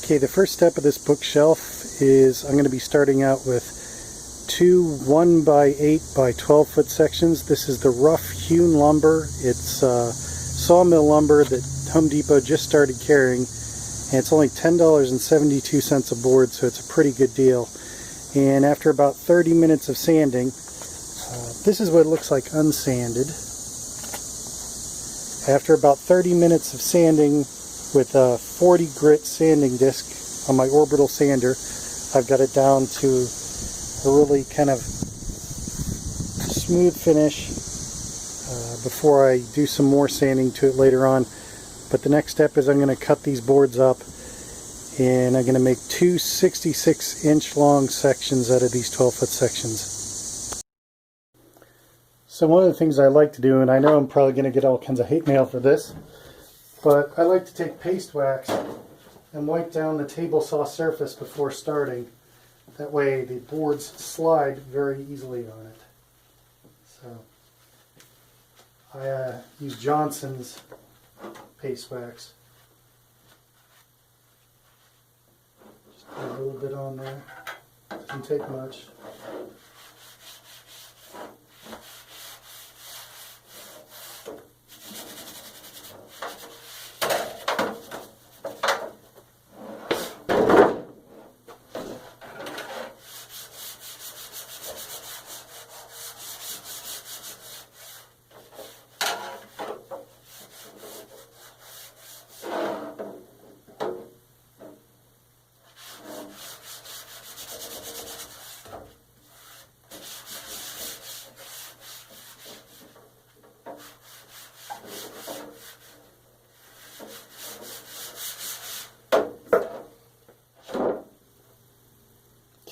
Okay, the first step of this bookshelf is I'm going to be starting out with two 1x8 by 12 foot sections. This is the rough hewn lumber. It's sawmill lumber that Home Depot just started carrying, and it's only $10.72 a board, so it's a pretty good deal. And after about 30 minutes of sanding, this is what it looks like unsanded. After about 30 minutes of sanding with a 40 grit sanding disc on my orbital sander, I've got it down to a really kind of smooth finish before I do some more sanding to it later on. But the next step is I'm going to cut these boards up, and I'm going to make two 66-inch long sections out of these 12-foot sections. So one of the things I like to do, and I know I'm probably going to get all kinds of hate mail for this, but I like to take paste wax and wipe down the table saw surface before starting. That way the boards slide very easily on it. So I use Johnson's paste wax. Just put a little bit on there. Doesn't take much.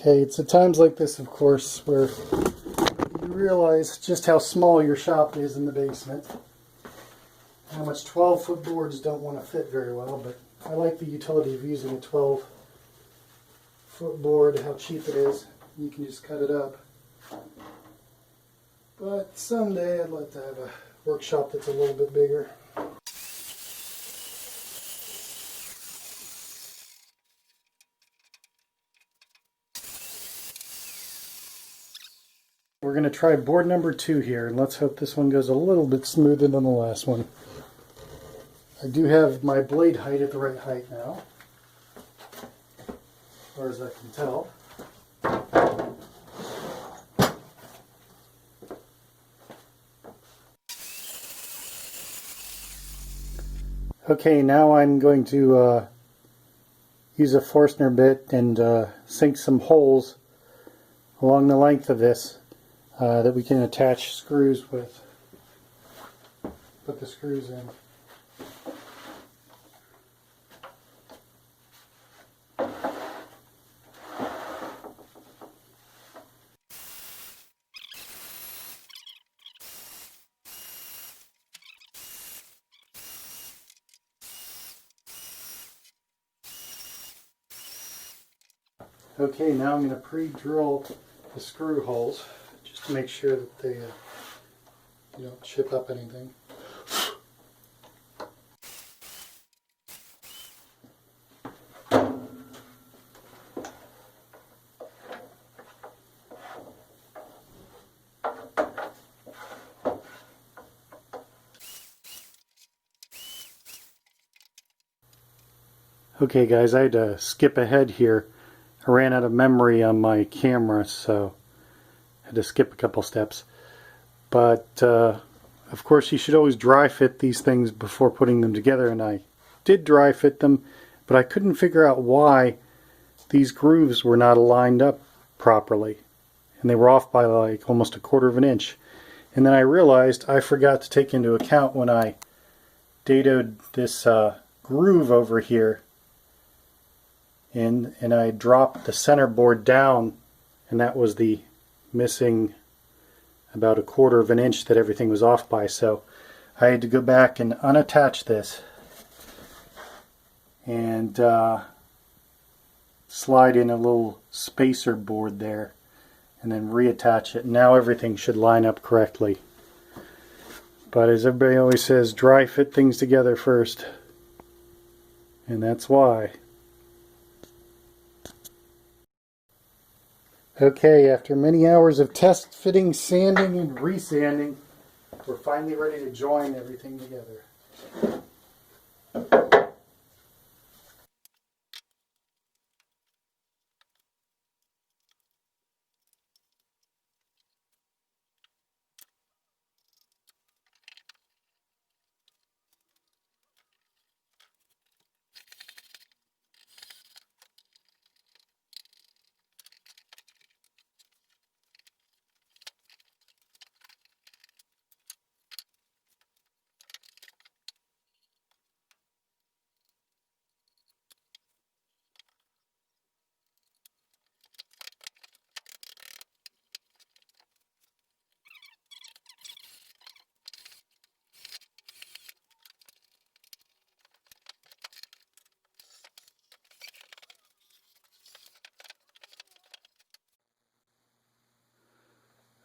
Okay, it's at times like this, of course, where you realize just how small your shop is in the basement. How much 12-foot boards don't want to fit very well, but I like the utility of using a 12-foot board, how cheap it is. You can just cut it up. But someday I'd like to have a workshop that's a little bit bigger. We're going to try board number 2 here, and let's hope this one goes a little bit smoother than the last one. I do have my blade height at the right height now, as far as I can tell. Okay, now I'm going to use a Forstner bit and sink some holes along the length of this that we can attach screws with. Put the screws in. Okay, now I'm going to pre-drill the screw holes just to make sure that they you don't chip up anything. Okay guys, I had to skip ahead here. I ran out of memory on my camera, so I had to skip a couple steps. But of course you should always dry fit these things before putting them together, and I did dry fit them, but I couldn't figure out why these grooves were not aligned up properly, and they were off by like almost 1/4 of an inch. And then I realized I forgot to take into account when I dadoed this groove over here, and I dropped the center board down, and that was the missing about 1/4 of an inch that everything was off by. So I had to go back and unattach this and slide in a little spacer board there and then reattach it. Now everything should line up correctly. But as everybody always says, dry fit things together first, and that's why. Okay, after many hours of test fitting, sanding, and resanding, we're finally ready to join everything together.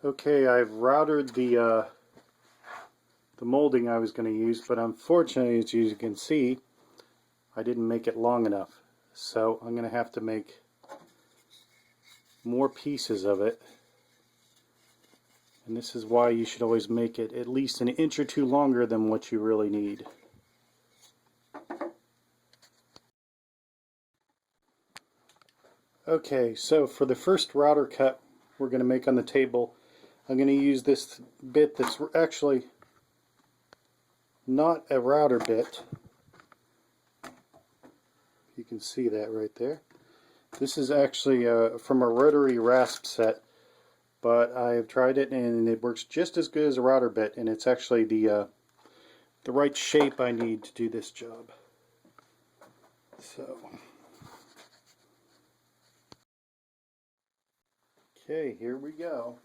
Okay, I've routed the molding I was going to use, but unfortunately, as you can see, I didn't make it long enough. So I'm going to have to make more pieces of it. And this is why you should always make it at least an inch or two longer than what you really need. Okay, so for the first router cut we're going to make on the table, I'm going to use this bit that's actually not a router bit. You can see that right there. This is actually from a rotary rasp set, but I've tried it and it works just as good as a router bit, and it's actually the right shape I need to do this job. So, okay, here we go.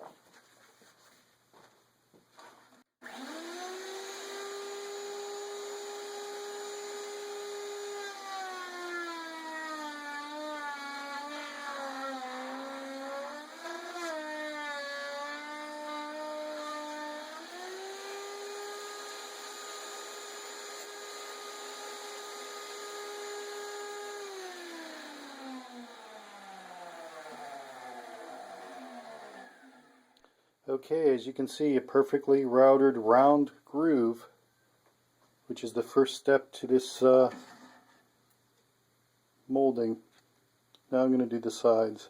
Okay, as you can see, a perfectly routed round groove, which is the first step to this molding. Now I'm going to do the sides.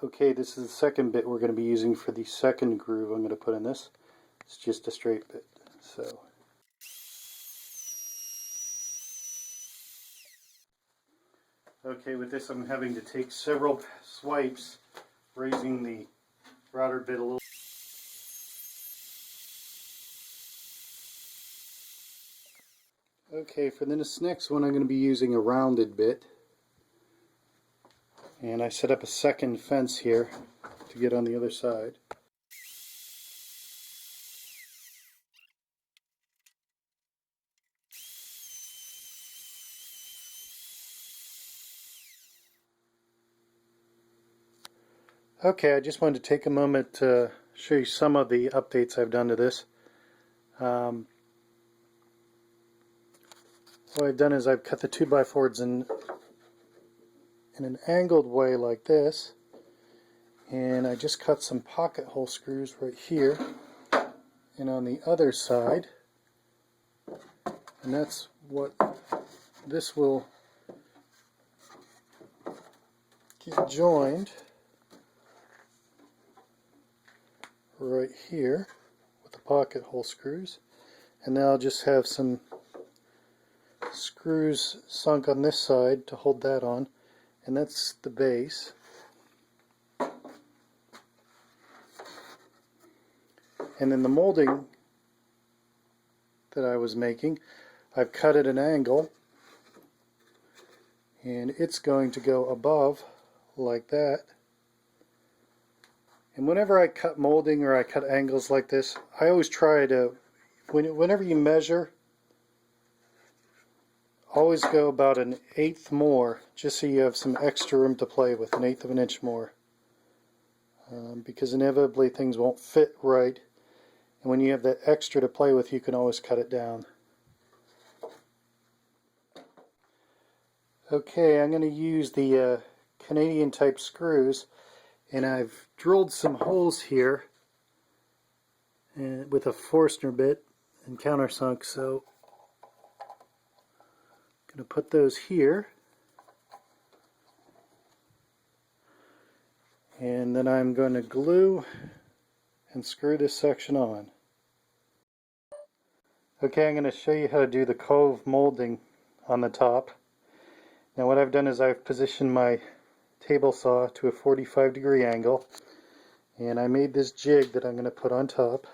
Okay, this is the second bit we're going to be using for the second groove I'm going to put in this. It's just a straight bit. So, okay, with this I'm having to take several swipes, raising the router bit a little. Okay, for this next one I'm going to be using a rounded bit. And I set up a second fence here to get on the other side. Okay, I just wanted to take a moment to show you some of the updates I've done to this. What I've done is I've cut the 2x4s in an angled way like this, and I just cut some pocket hole screws right here and on the other side, and that's what this will get joined right here with the pocket hole screws. And now I'll just have some screws sunk on this side to hold that on, and that's the base. And then the molding that I was making, I've cut at an angle, and it's going to go above like that. And whenever I cut molding or I cut angles like this, I always try to, whenever you measure, always go about 1/8 more, just so you have some extra room to play with, 1/8 of an inch more. Because inevitably things won't fit right, And when you have that extra to play with, you can always cut it down. Okay, I'm going to use the Canadian type screws, and I've drilled some holes here with a Forstner bit and countersunk, so I'm going to put those here, and then I'm going to glue and screw this section on. Okay, I'm going to show you how to do the cove molding on the top. Now what I've done is I've positioned my table saw to a 45-degree angle, and I made this jig that I'm going to put on top.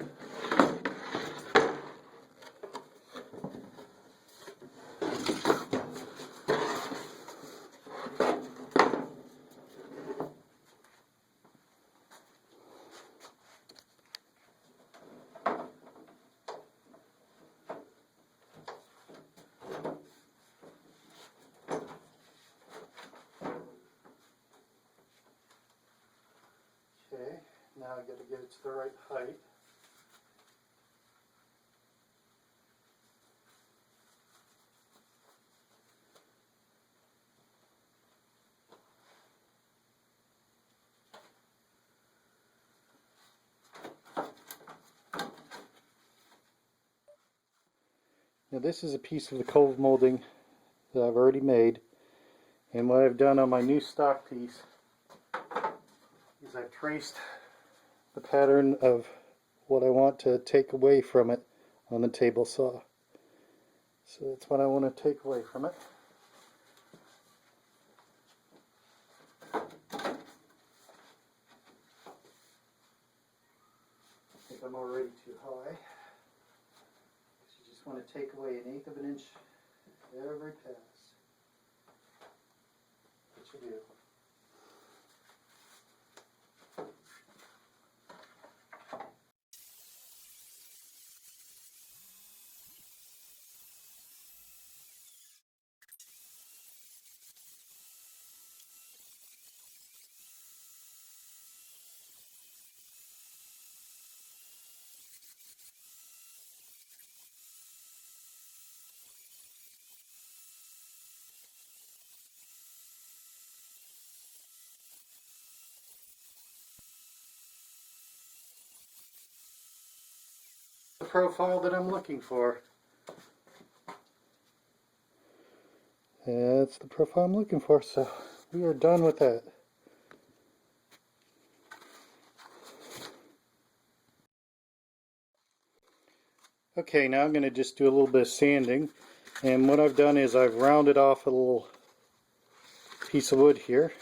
Okay, now I've got to get it to the right height. Now this is a piece of the cove molding that I've already made, and what I've done on my new stock piece is I've traced the pattern of what I want to take away from it on the table saw. So that's what I want to take away from it. I think I'm already too high. You just want to take away 1/8 of an inch every pass. What you do. The profile that I'm looking for. That's the profile I'm looking for, so we are done with that. Okay, now I'm going to just do a little bit of sanding, and what I've done is I've rounded off a little piece of wood here,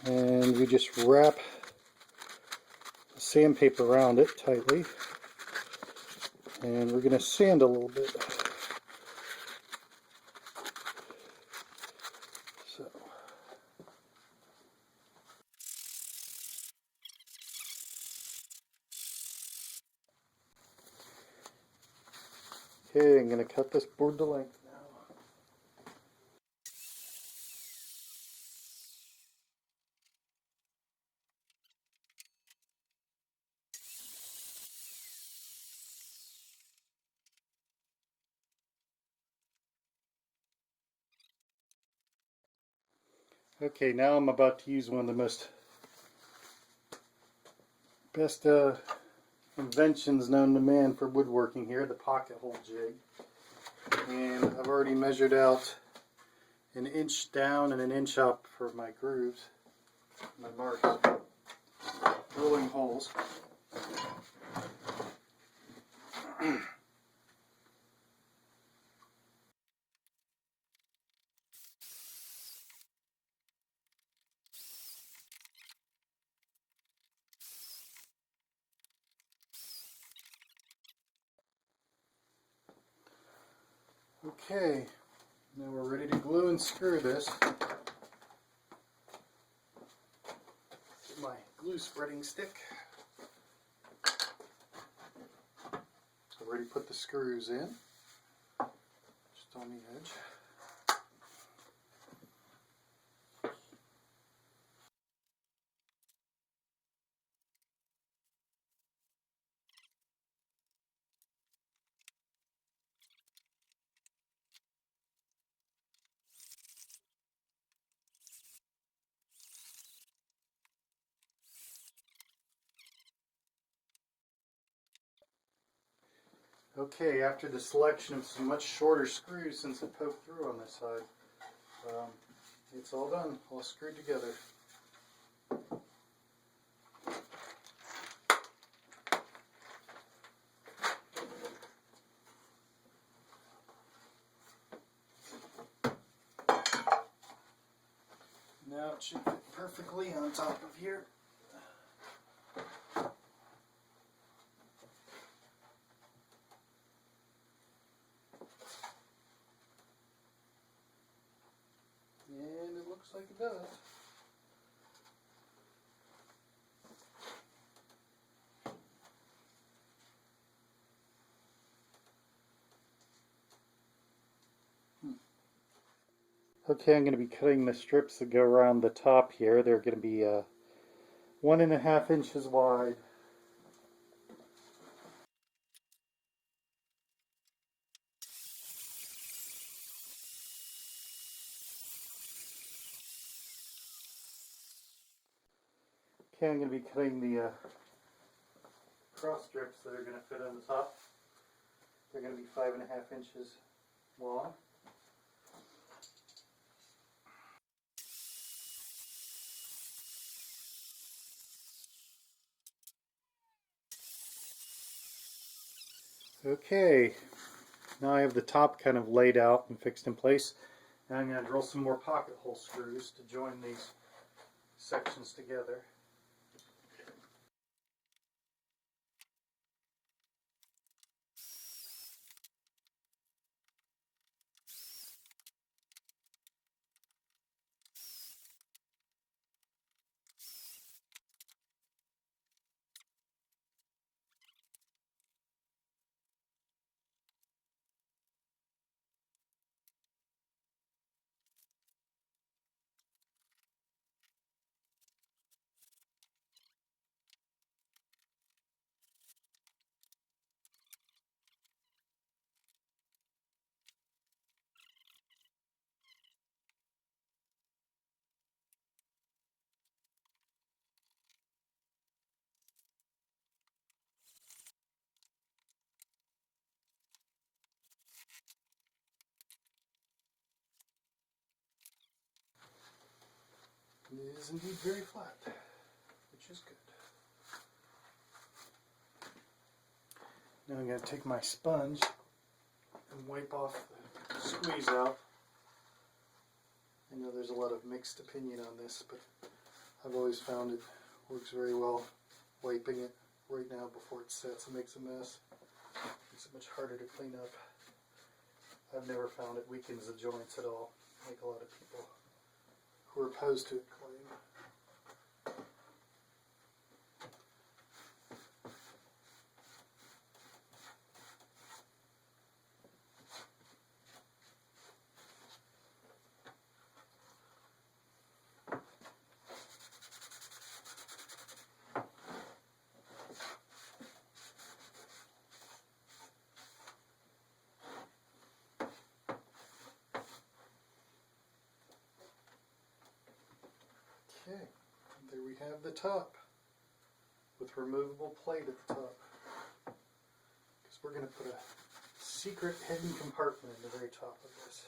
and we just wrap sandpaper around it tightly, and we're going to sand a little bit. So. Okay, I'm going to cut this board to length now. Okay, now I'm about to use one of the best inventions known to man for woodworking here, the pocket hole jig. And I've already measured out 1 inch down and 1 inch up for my grooves, my marks, drilling holes. Okay, now we're ready to glue and screw this. Get my glue spreading stick. I've already put the screws in, just on the edge. Okay, after the selection of some much shorter screws, since I poked through on this side, it's all done, all screwed together. Now it should fit perfectly on top of here. And it looks like it does. Okay, I'm going to be cutting the strips that go around the top here. They're going to be 1.5 inches wide. Okay, I'm going to be cutting the cross strips that are going to fit on the top. They're going to be 5.5 inches long. Okay, now I have the top kind of laid out and fixed in place. Now I'm going to drill some more pocket hole screws to join these sections together. And it is indeed very flat, which is good. Now I'm going to take my sponge and wipe off the squeeze out. I know there's a lot of mixed opinion on this, but I've always found it works very well wiping it right now before it sets and makes a mess. Makes it much harder to clean up. I've never found it weakens the joints at all, like a lot of people who are opposed to it claim. Okay, there we have the top with removable plate at the top. Because we're going to put a secret hidden compartment in the very top of this.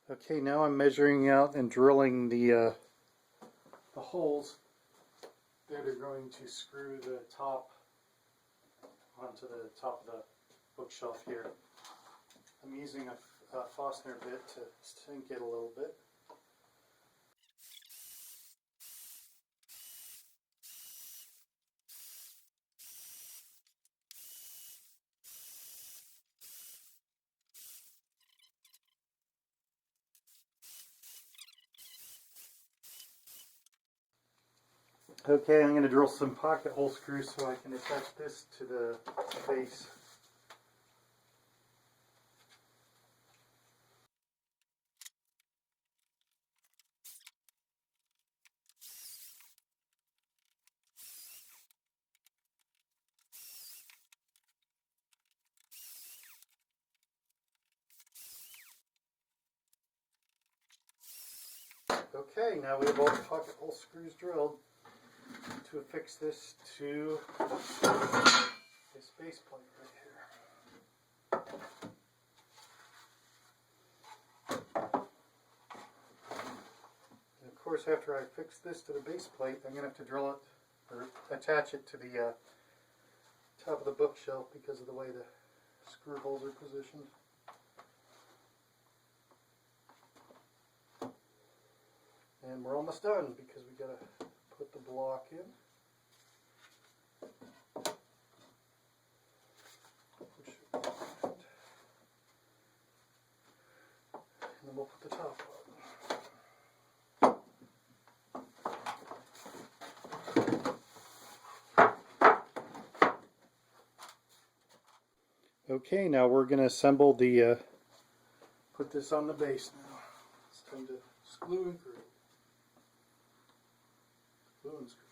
Okay, now I'm measuring out and drilling the holes that are going to screw the top onto the top of the bookshelf here. I'm using a Fastener bit to sink it a little bit. Okay, I'm going to drill some pocket hole screws so I can attach this to the base. Okay, now we have all the pocket hole screws drilled to affix this to this base plate right here. And of course, after I fix this to the base plate, I'm going to have to drill it or attach it to the top of the bookshelf because of the way the screw holes are positioned. And we're almost done because we got to put the block in. And then we'll put the top on. Okay, now we're going to assemble the, put this on the base now. It's time to glue and glue. Glue and screw.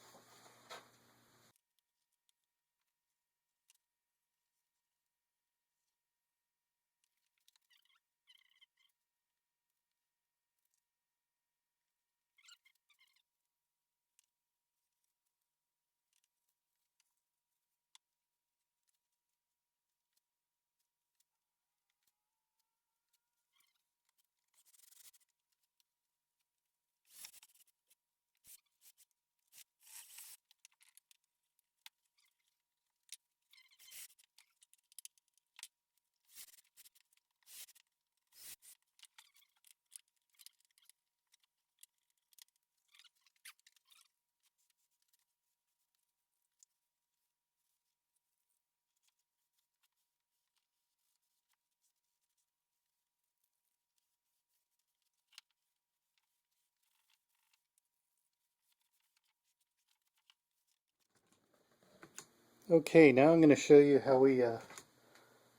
Okay, now I'm going to show you how we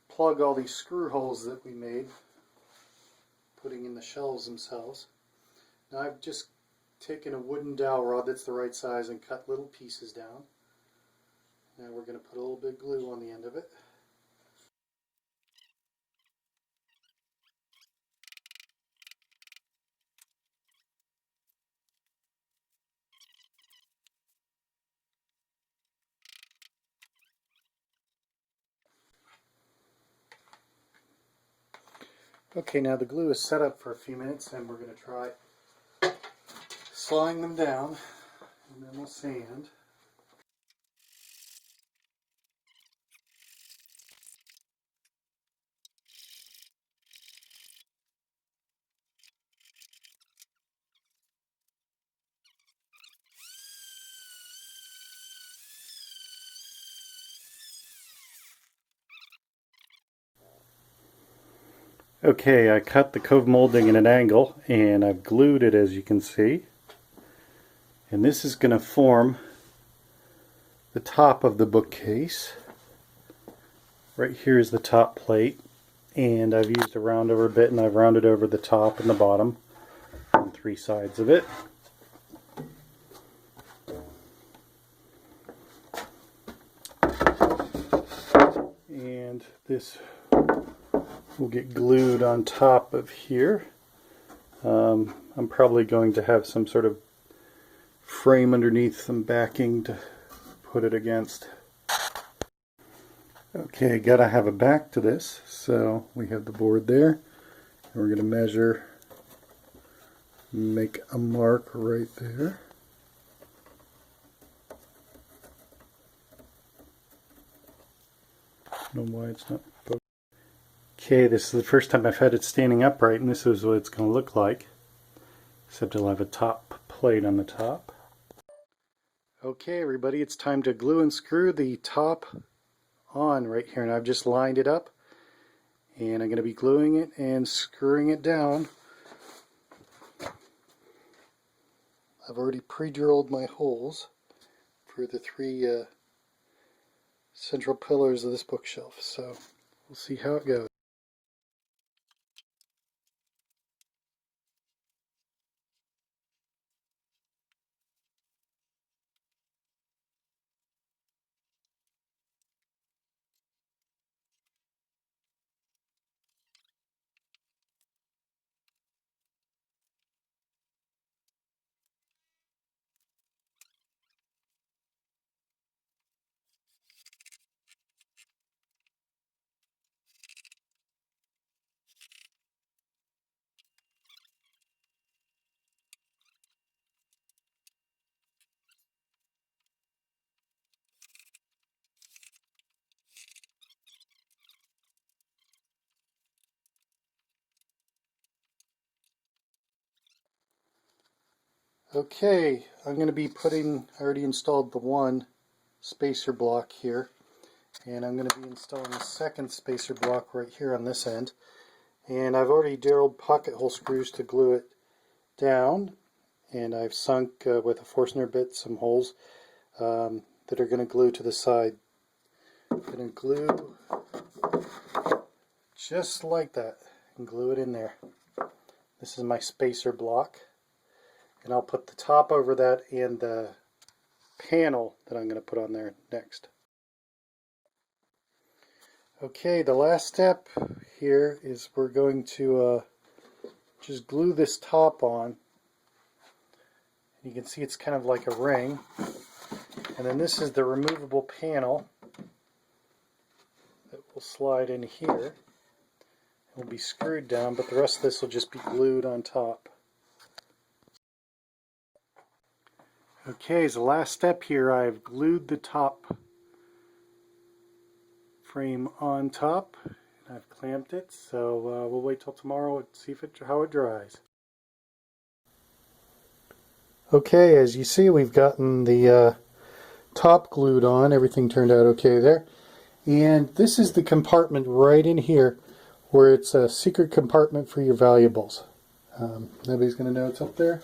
plug all these screw holes that we made, putting in the shelves themselves. Now I've just taken a wooden dowel rod that's the right size and cut little pieces down. Now we're going to put a little bit of glue on the end of it. Okay, now the glue is set up for a few minutes and we're going to try slowing them down, and then we'll sand. Okay, I cut the cove molding at an angle and I've glued it, as you can see. And this is going to form the top of the bookcase. Right here is the top plate, and I've used a round over bit and I've rounded over the top and the bottom on three sides of it. And this will get glued on top of here. I'm probably going to have some sort of frame underneath, some backing to put it against. Okay, gotta have a back to this, so we have the board there, and we're going to measure, make a mark right there. I don't know why it's not focused. Okay, this is the first time I've had it standing upright, and this is what it's going to look like, except it'll have a top plate on the top. Okay everybody, it's time to glue and screw the top on right here, and I've just lined it up, and I'm going to be gluing it and screwing it down. I've already pre-drilled my holes for the three central pillars of this bookshelf, so we'll see how it goes. Okay, I'm going to be putting, I already installed the one spacer block here, and I'm going to be installing a second spacer block right here on this end. And I've already drilled pocket hole screws to glue it down, and I've sunk with a Forstner bit some holes that are going to glue to the side. I'm going to glue just like that and glue it in there. This is my spacer block, and I'll put the top over that and the panel that I'm going to put on there next. Okay, the last step here is we're going to just glue this top on. You can see it's kind of like a ring, and then this is the removable panel that will slide in here. It will be screwed down, but the rest of this will just be glued on top. Okay, as the last step here, I've glued the top frame on top, and I've clamped it, so we'll wait till tomorrow and see how it dries. Okay, as you see, we've gotten the top glued on. Everything turned out okay there. And this is the compartment right in here where it's a secret compartment for your valuables. Nobody's going to know it's up there.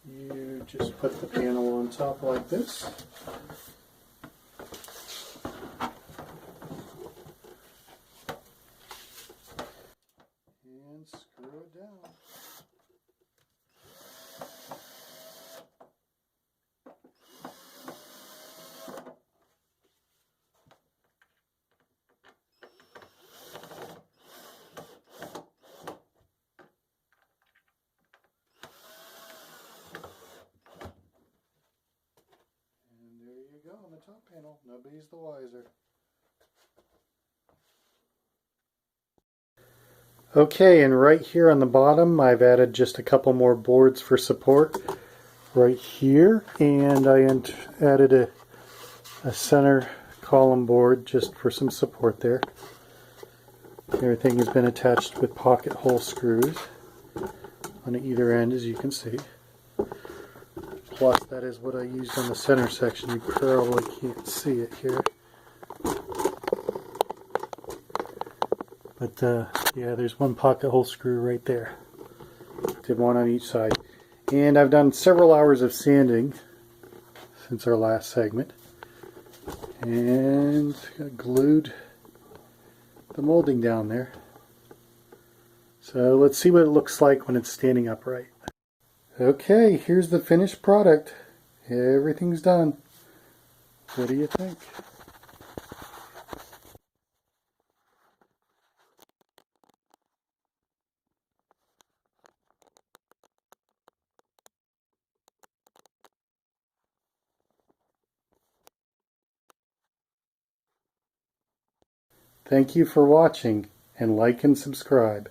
You just put the panel on top like this. And screw it down. And there you go on the top panel. Nobody's the wiser. Okay, and right here on the bottom I've added just a couple more boards for support right here, and I added a center column board just for some support there. Everything has been attached with pocket hole screws on either end, as you can see. Plus, that is what I used on the center section. You probably can't see it here. But yeah, there's one pocket hole screw right there. Did one on each side. And I've done several hours of sanding since our last segment. And glued the molding down there. So let's see what it looks like when it's standing upright. Okay, here's the finished product. Everything's done. What do you think? Thank you for watching, and like and subscribe.